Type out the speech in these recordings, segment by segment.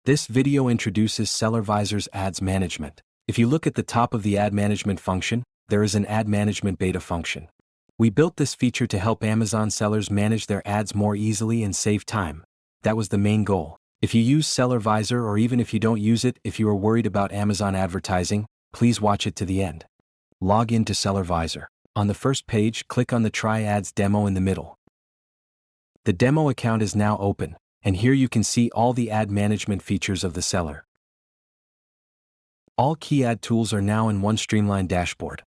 This video introduces SellerVisor's ads management. If you look at the top of the ad management function, there is an ad management beta function. We built this feature to help Amazon sellers manage their ads more easily and save time. That was the main goal. If you use SellerVisor, or even if you don't use it, if you are worried about Amazon advertising, please watch it to the end. Log in to SellerVisor. On the first page, click on the Try Ads demo in the middle. The demo account is now open, and here you can see all the ad management features of the seller. All key ad tools are now in one streamlined dashboard.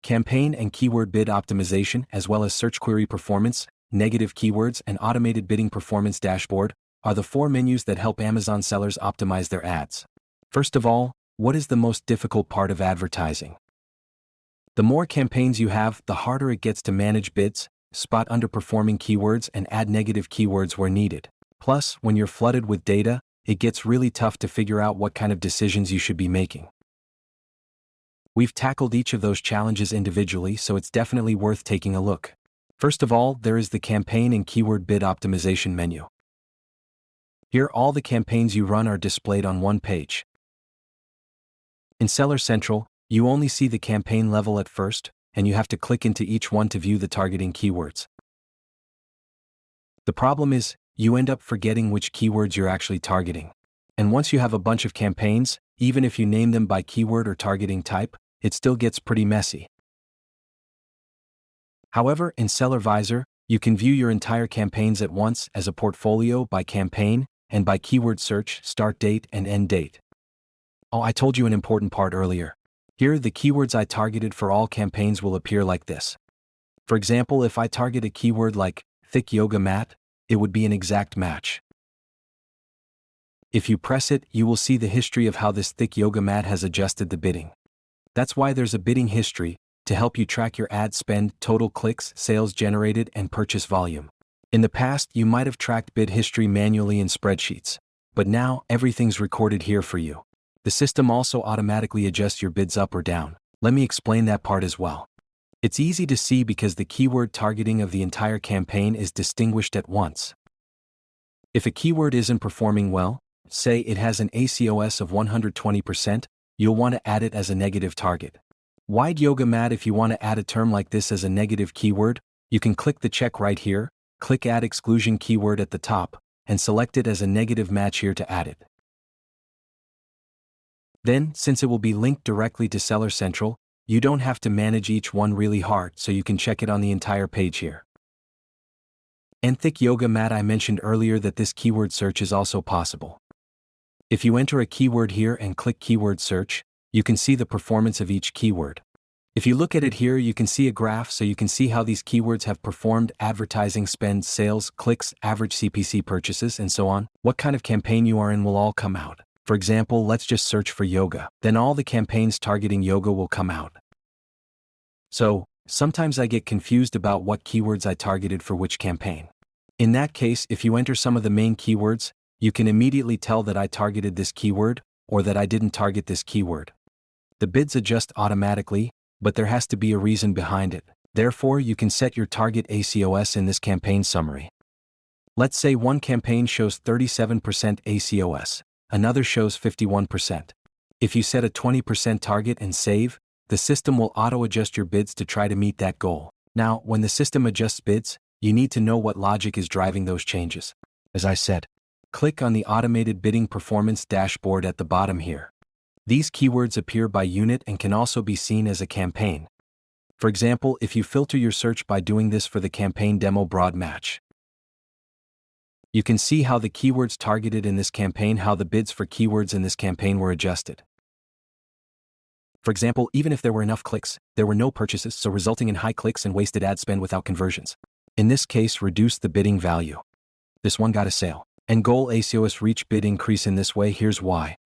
Campaign and keyword bid optimization, as well as search query performance, negative keywords, and automated bidding performance dashboard, are the four menus that help Amazon sellers optimize their ads. First of all, what is the most difficult part of advertising? The more campaigns you have, the harder it gets to manage bids, spot underperforming keywords, and add negative keywords where needed. Plus, when you're flooded with data, it gets really tough to figure out what kind of decisions you should be making. We've tackled each of those challenges individually, so it's definitely worth taking a look. First of all, there is the campaign and keyword bid optimization menu. Here, all the campaigns you run are displayed on one page. In Seller Central, you only see the campaign level at first, and you have to click into each one to view the targeting keywords. The problem is, you end up forgetting which keywords you're actually targeting. And once you have a bunch of campaigns, even if you name them by keyword or targeting type, it still gets pretty messy. However, in SellerVisor, you can view your entire campaigns at once as a portfolio by campaign and by keyword search, start date and end date. Oh, I told you an important part earlier. Here, the keywords I targeted for all campaigns will appear like this. For example, if I target a keyword like thick yoga mat, it would be an exact match. If you press it, you will see the history of how this thick yoga mat has adjusted the bidding. That's why there's a bidding history, to help you track your ad spend, total clicks, sales generated, and purchase volume. In the past, you might have tracked bid history manually in spreadsheets, but now everything's recorded here for you. The system also automatically adjusts your bids up or down. Let me explain that part as well. It's easy to see because the keyword targeting of the entire campaign is distinguished at once. If a keyword isn't performing well, say it has an ACOS of 120%, you'll want to add it as a negative target. Wide yoga mat. If you want to add a term like this as a negative keyword, you can click the check right here, click Add Exclusion Keyword at the top, and select it as a negative match here to add it. Then, since it will be linked directly to Seller Central, you don't have to manage each one really hard, so you can check it on the entire page here. And thick yoga mat, I mentioned earlier that this keyword search is also possible. If you enter a keyword here and click Keyword Search, you can see the performance of each keyword. If you look at it here, you can see a graph, so you can see how these keywords have performed: advertising spend, sales, clicks, average CPC purchases, and so on. What kind of campaign you are in will all come out. For example, let's just search for yoga. Then all the campaigns targeting yoga will come out. So, sometimes I get confused about what keywords I targeted for which campaign. In that case, if you enter some of the main keywords, you can immediately tell that I targeted this keyword, or that I didn't target this keyword. The bids adjust automatically, but there has to be a reason behind it. Therefore, you can set your target ACOS in this campaign summary. Let's say one campaign shows 37% ACOS, another shows 51%. If you set a 20% target and save, the system will auto-adjust your bids to try to meet that goal. Now, when the system adjusts bids, you need to know what logic is driving those changes. As I said, click on the Automated Bidding Performance dashboard at the bottom here. These keywords appear by unit and can also be seen as a campaign. For example, if you filter your search by doing this for the campaign demo broad match, you can see how the keywords targeted in this campaign, how the bids for keywords in this campaign were adjusted. For example, even if there were enough clicks, there were no purchases, so resulting in high clicks and wasted ad spend without conversions. In this case, reduce the bidding value. This one got a sale. And goal ACOS reach bid increase in this way. Here's why.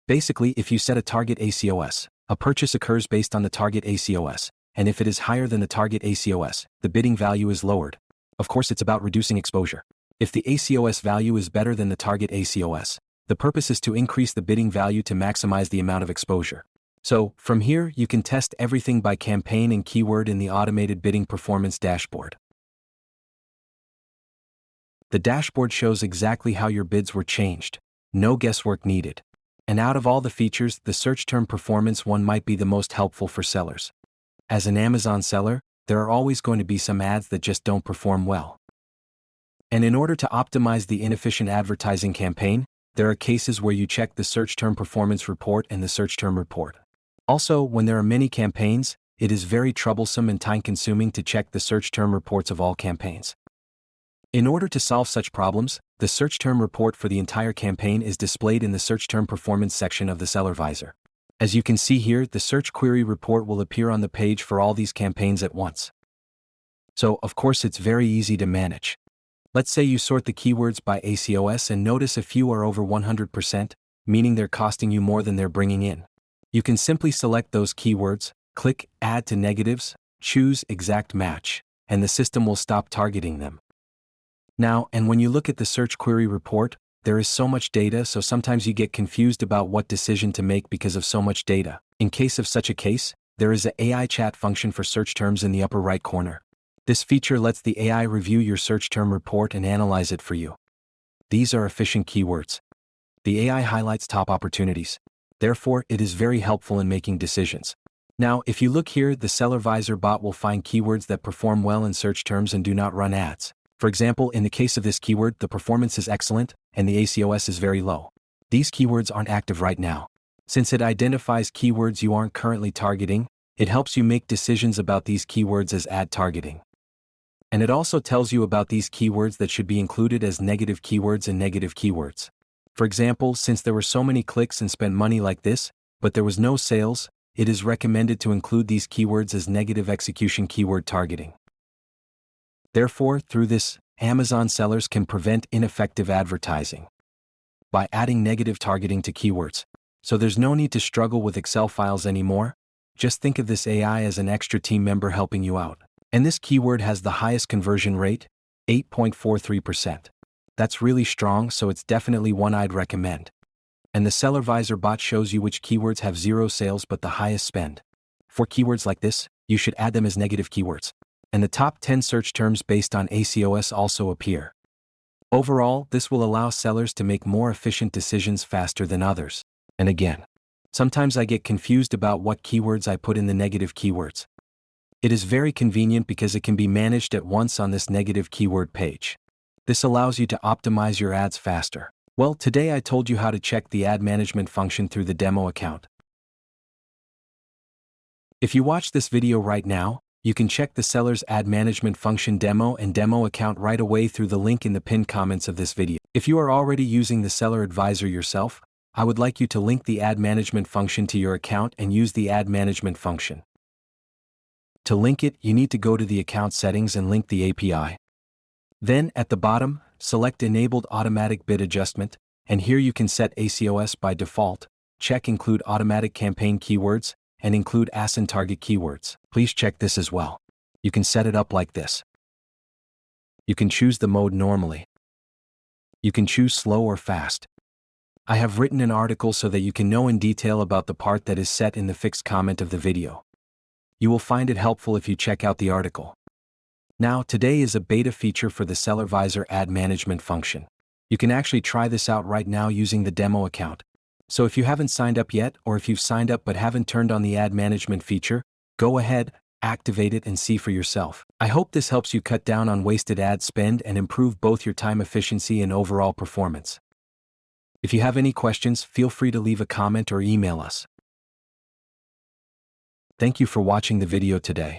Basically, if you set a target ACOS, a purchase occurs based on the target ACOS, and if it is higher than the target ACOS, the bidding value is lowered. Of course, it's about reducing exposure. If the ACOS value is better than the target ACOS, the purpose is to increase the bidding value to maximize the amount of exposure. So, from here, you can test everything by campaign and keyword in the Automated Bidding Performance dashboard. The dashboard shows exactly how your bids were changed. no guesswork needed. And out of all the features, the search term performance one might be the most helpful for sellers. As an Amazon seller, there are always going to be some ads that just don't perform well. And in order to optimize the inefficient advertising campaign, there are cases where you check the search term performance report and the search term report. Also, when there are many campaigns, it is very troublesome and time-consuming to check the search term reports of all campaigns. In order to solve such problems, the search term report for the entire campaign is displayed in the search term performance section of the SellerVisor. As you can see here, the search query report will appear on the page for all these campaigns at once. So, of course, it's very easy to manage. Let's say you sort the keywords by ACOS and notice a few are over 100%, meaning they're costing you more than they're bringing in. You can simply select those keywords, click Add to Negatives, choose Exact Match, and the system will stop targeting them. Now, and when you look at the search query report, there is so much data, so sometimes you get confused about what decision to make because of so much data. In case of such a case, there is an AI chat function for search terms in the upper right corner. This feature lets the AI review your search term report and analyze it for you. These are efficient keywords. The AI highlights top opportunities. Therefore, it is very helpful in making decisions. Now, if you look here, the SellerVisor bot will find keywords that perform well in search terms and do not run ads. For example, in the case of this keyword, the performance is excellent, and the ACOS is very low. These keywords aren't active right now. Since it identifies keywords you aren't currently targeting, it helps you make decisions about these keywords as ad targeting. And it also tells you about these keywords that should be included as negative keywords and negative keywords. For example, since there were so many clicks and spent money like this, but there was no sales, it is recommended to include these keywords as negative execution keyword targeting. Therefore, through this, Amazon sellers can prevent ineffective advertising by adding negative targeting to keywords. So there's no need to struggle with Excel files anymore. Just think of this AI as an extra team member helping you out. And this keyword has the highest conversion rate, 8.43%. That's really strong, so it's definitely one I'd recommend. And the SellerVisor bot shows you which keywords have zero sales but the highest spend. For keywords like this, you should add them as negative keywords. And the top 10 search terms based on ACOS also appear. Overall, this will allow sellers to make more efficient decisions faster than others. And again, sometimes I get confused about what keywords I put in the negative keywords. It is very convenient because it can be managed at once on this negative keyword page. This allows you to optimize your ads faster. Well, today I told you how to check the ad management function through the demo account. If you watch this video right now, you can check the seller's ad management function demo and demo account right away through the link in the pinned comments of this video. If you are already using the SellerVisor yourself, I would like you to link the ad management function to your account and use the ad management function. To link it, you need to go to the account settings and link the API. Then, at the bottom, select Enabled Automatic Bid Adjustment, and here you can set ACOS by default, check Include Automatic Campaign Keywords, and include ASIN target keywords. Please check this as well. You can set it up like this. You can choose the mode normally. You can choose slow or fast. I have written an article so that you can know in detail about the part that is set in the fixed comment of the video. You will find it helpful if you check out the article. Now, today is a beta feature for the SellerVisor ad management function. You can actually try this out right now using the demo account. So if you haven't signed up yet, or if you've signed up but haven't turned on the ad management feature, go ahead, activate it and see for yourself. I hope this helps you cut down on wasted ad spend and improve both your time efficiency and overall performance. If you have any questions, feel free to leave a comment or email us. Thank you for watching the video today.